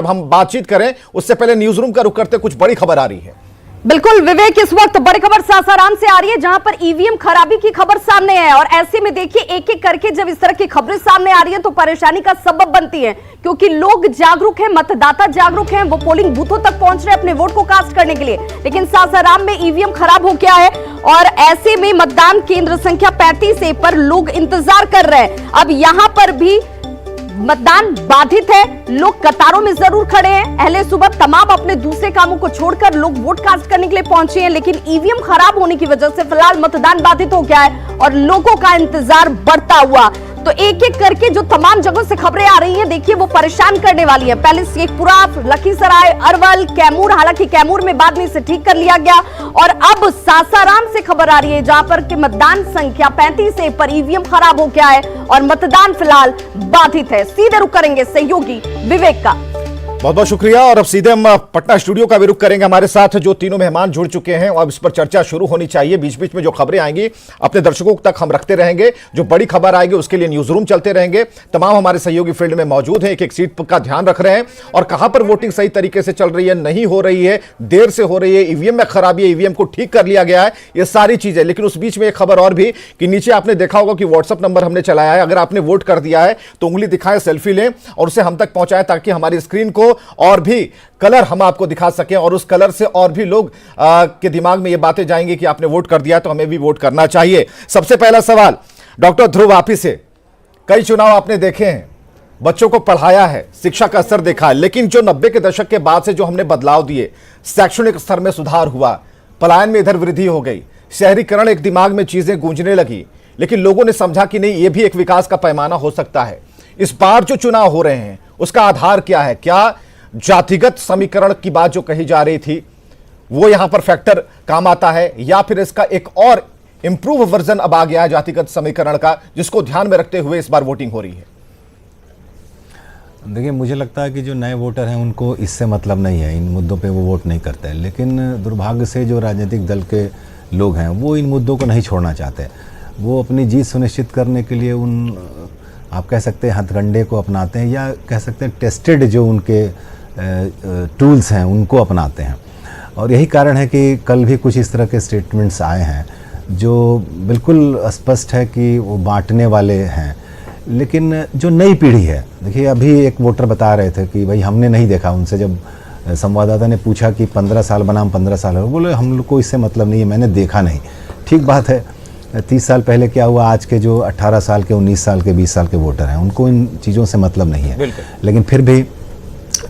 अब हम बातचीत करें उससे पहले न्यूज रूम का रुख करते कुछ बड़ी खबर आ रही है। बिल्कुल विवेक, इस वक्त बड़ी खबर सासाराम से आ रही है जहां पर ईवीएम खराबी की खबर सामने है और ऐसे में देखिए एक एक करके जब इस तरह की खबरें सामने आ रही है तो परेशानी का सबब बनती है, क्योंकि लोग जागरूक हैं, मतदाता जागरूक हैं, वो पोलिंग बूथों तक पहुंच रहे हैं अपने वोट को कास्ट करने के लिए, लेकिन सासाराम में ईवीएम खराब हो गया है और ऐसे में मतदान केंद्र संख्या 35A पर लोग इंतजार कर रहे हैं। अब यहां पर भी मतदान बाधित है, लोग कतारों में जरूर खड़े हैं, अहले सुबह तमाम अपने दूसरे कामों को छोड़कर लोग वोट कास्ट करने के लिए पहुंचे हैं, लेकिन ईवीएम खराब होने की वजह से फिलहाल मतदान बाधित हो गया है और लोगों का इंतजार बढ़ता हुआ। तो एक एक करके जो तमाम जगहों से खबरें आ रही हैं, देखिए वो परेशान करने वाली है। पहले शेखपुरा, लखीसराय, अरवल, कैमूर, हालांकि कैमूर में बाद में इसे ठीक कर लिया गया और अब सासाराम से खबर आ रही है जहां पर के मतदान संख्या 35A पर ईवीएम खराब हो गया है और मतदान फिलहाल बाधित है। सीधे रुख करेंगे सहयोगी विवेक का। बहुत बहुत शुक्रिया और अब सीधे हम पटना स्टूडियो का भी रुख करेंगे। हमारे साथ जो तीनों मेहमान जुड़ चुके हैं और इस पर चर्चा शुरू होनी चाहिए। बीच बीच में जो खबरें आएंगी अपने दर्शकों तक हम रखते रहेंगे, जो बड़ी खबर आएगी उसके लिए न्यूज रूम चलते रहेंगे। तमाम हमारे सहयोगी फील्ड में मौजूद हैं, एक एक सीट का ध्यान रख रहे हैं और कहां पर वोटिंग सही तरीके से चल रही है, नहीं हो रही है, देर से हो रही है, ईवीएम में खराबी है, ईवीएम को ठीक कर लिया गया है, ये सारी चीजें। लेकिन उस बीच में एक खबर और भी कि नीचे आपने देखा होगा कि व्हाट्सएप नंबर हमने चलाया है, अगर आपने वोट कर दिया है तो उंगली दिखाएं, सेल्फी लें और उसे हम तक पहुंचाएं ताकि हमारी स्क्रीन को और भी कलर हम आपको दिखा सकें और उस कलर से और भी लोग के दिमाग में ये बातें जाएंगी कि आपने वोट कर दिया तो हमें भी वोट करना चाहिए। सबसे पहला सवाल डॉक्टर ध्रुव आप ही से, कई चुनाव आपने देखे हैं, बच्चों को पढ़ाया है, शिक्षा का स्तर देखा है, लेकिन जो 90 के दशक के बाद से जो हमने बदलाव दिए, शैक्षणिक स्तर में सुधार हुआ, पलायन में इधर वृद्धि हो गई, शहरीकरण, एक दिमाग में चीजें गूंजने लगी, लेकिन लोगों ने समझा कि नहीं, ये भी एक विकास का पैमाना हो सकता है। इस बार जो चुनाव हो रहे हैं उसका आधार क्या है? क्या जातिगत समीकरण की बात जो कही जा रही थी वो यहां पर फैक्टर काम आता है, या फिर इसका एक और इंप्रूव वर्जन अब आ गया है जातिगत समीकरण का, जिसको ध्यान में रखते हुए इस बार वोटिंग हो रही है? देखिए, मुझे लगता है कि जो नए वोटर हैं उनको इससे मतलब नहीं है, इन मुद्दों पे वो वोट नहीं करते हैं, लेकिन दुर्भाग्य से जो राजनीतिक दल के लोग हैं वो इन मुद्दों को नहीं छोड़ना चाहते। वो अपनी जीत सुनिश्चित करने के लिए उन, आप कह सकते हैं, हथकंडे को अपनाते हैं, या कह सकते हैं टेस्टेड जो उनके टूल्स हैं उनको अपनाते हैं। और यही कारण है कि कल भी कुछ इस तरह के स्टेटमेंट्स आए हैं जो बिल्कुल स्पष्ट है कि वो बांटने वाले हैं। लेकिन जो नई पीढ़ी है, देखिए अभी एक वोटर बता रहे थे कि भाई हमने नहीं देखा, उनसे जब संवाददाता ने पूछा कि 15 साल बना, हम 15 साल हो, बोले हम लोग को इससे मतलब नहीं है, मैंने देखा नहीं। ठीक बात है, 30 साल पहले क्या हुआ, आज के जो 18 साल के, 19 साल के, 20 साल के वोटर हैं उनको इन चीज़ों से मतलब नहीं है। लेकिन फिर भी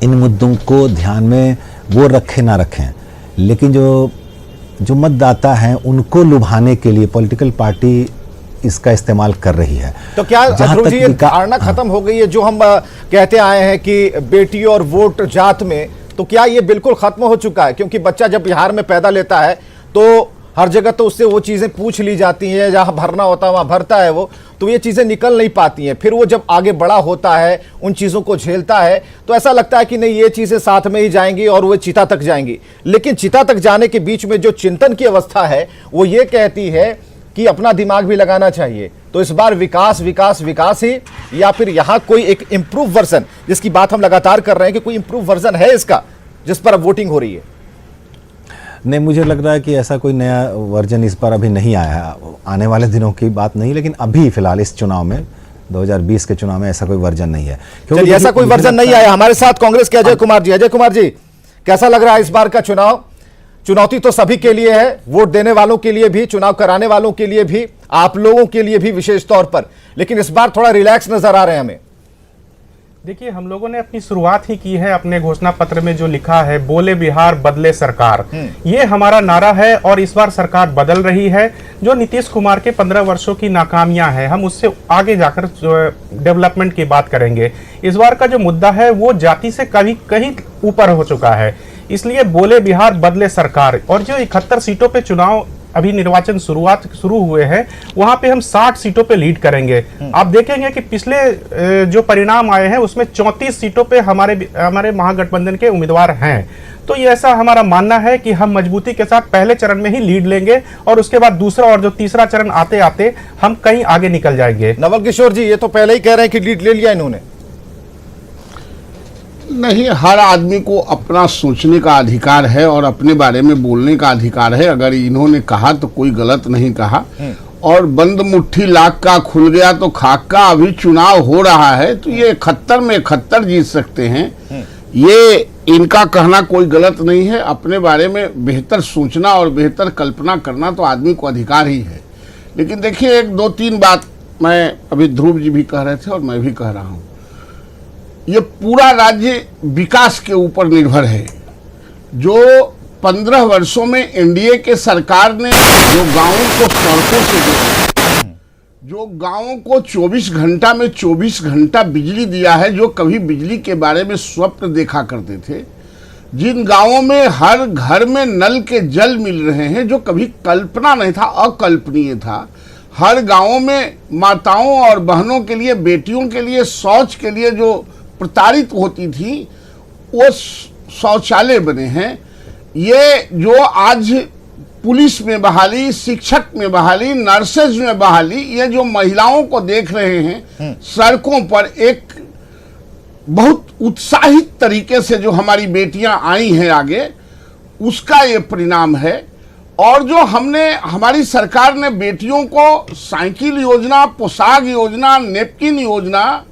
इन मुद्दों को ध्यान में वो रखें ना रखें, लेकिन जो मतदाता हैं उनको लुभाने के लिए पॉलिटिकल पार्टी इसका इस्तेमाल कर रही है। तो क्या ध्रुव जी ये धारणा खत्म हो गई है जो हम कहते आए हैं कि बेटी और वोट जात में, तो क्या ये बिल्कुल खत्म हो चुका है? क्योंकि बच्चा जब बिहार में पैदा लेता है तो हर जगह तो उससे वो चीजें पूछ ली जाती हैं, जहां भरना होता है वहां भरता है वो, तो ये चीजें निकल नहीं पाती हैं। फिर वो जब आगे बड़ा होता है, उन चीजों को झेलता है, तो ऐसा लगता है कि नहीं, ये चीजें साथ में ही जाएंगी और वो चिता तक जाएंगी। लेकिन चिता तक जाने के बीच में जो चिंतन की अवस्था है वो ये कहती है कि अपना दिमाग भी लगाना चाहिए। तो इस बार विकास विकास विकास ही, या फिर यहां कोई एक इंप्रूव वर्जन, जिसकी बात हम लगातार कर रहे हैं कि कोई इंप्रूव वर्जन है इसका जिस पर अब वोटिंग हो रही है? नहीं, मुझे लग रहा है कि ऐसा कोई नया वर्जन इस पर अभी नहीं आया है, आने वाले दिनों की बात नहीं, लेकिन अभी फिलहाल इस चुनाव में, 2020 के चुनाव में ऐसा कोई वर्जन नहीं है। क्योंकि ऐसा कोई वर्जन नहीं आया। हमारे साथ कांग्रेस के अजय कुमार जी। अजय कुमार जी, कैसा लग रहा है इस बार का चुनाव? चुनौती तो सभी के लिए है, वोट देने वालों के लिए भी, चुनाव कराने वालों के लिए भी, आप लोगों के लिए भी विशेष तौर पर, लेकिन इस बार थोड़ा रिलैक्स नजर आ रहे हैं हमें। देखिए, हम लोगों ने अपनी शुरुआत ही की है अपने घोषणा पत्र में जो लिखा है, बोले बिहार बदले सरकार, ये हमारा नारा है और इस बार सरकार बदल रही है। जो नीतीश कुमार के 15 वर्षों की नाकामियां हैं, हम उससे आगे जाकर डेवलपमेंट की बात करेंगे। इस बार का जो मुद्दा है वो जाति से कहीं ऊपर हो चुका है, इसलिए बोले बिहार बदले सरकार। और जो 71 सीटों पे चुनाव अभी निर्वाचन शुरू हुए हैं, वहां पे हम 60 सीटों पे लीड करेंगे। आप देखेंगे कि पिछले जो परिणाम आए हैं उसमें 34 सीटों पे हमारे महागठबंधन के उम्मीदवार हैं। तो ये ऐसा हमारा मानना है कि हम मजबूती के साथ पहले चरण में ही लीड लेंगे और उसके बाद दूसरा और जो तीसरा चरण आते आते हम कहीं आगे निकल जाएंगे। नवल किशोर जी, ये तो पहले ही कह रहे हैं कि लीड ले लिया इन्होंने। नहीं, हर आदमी को अपना सोचने का अधिकार है और अपने बारे में बोलने का अधिकार है। अगर इन्होंने कहा तो कोई गलत नहीं कहा, और बंद मुट्ठी लाख का खुल गया तो खाक का, अभी चुनाव हो रहा है तो ये 71 में 71 जीत सकते हैं, ये इनका कहना कोई गलत नहीं है। अपने बारे में बेहतर सोचना और बेहतर कल्पना करना तो आदमी को अधिकार ही है। लेकिन देखिए, एक दो तीन बात मैं अभी ध्रुव जी भी कह रहे थे और मैं भी कह रहा हूँ, ये पूरा राज्य विकास के ऊपर निर्भर है। जो 15 वर्षों में एनडीए के सरकार ने जो गांवों को सड़कों से जोड़ा, जो गांवों को 24 घंटा में 24 घंटा बिजली दिया है, जो कभी बिजली के बारे में स्वप्न देखा करते थे, जिन गांवों में हर घर में नल के जल मिल रहे हैं, जो कभी कल्पना नहीं था, अकल्पनीय था। हर गांवों में माताओं और बहनों के लिए, बेटियों के लिए शौच के लिए जो प्रताड़ित होती थी, वो शौचालय बने हैं। ये जो आज पुलिस में बहाली, शिक्षक में बहाली, नर्सेज में बहाली, ये जो महिलाओं को देख रहे हैं सड़कों पर, एक बहुत उत्साहित तरीके से जो हमारी बेटियां आई हैं आगे, उसका ये परिणाम है। और जो हमारी सरकार ने बेटियों को साइकिल योजना, पोशाक योजना, नेपकिन योजना,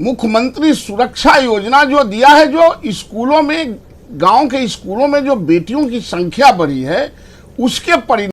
मुख्यमंत्री सुरक्षा योजना जो दिया है, जो स्कूलों में, गांव के स्कूलों में जो बेटियों की संख्या बढ़ी है, उसके परिणाम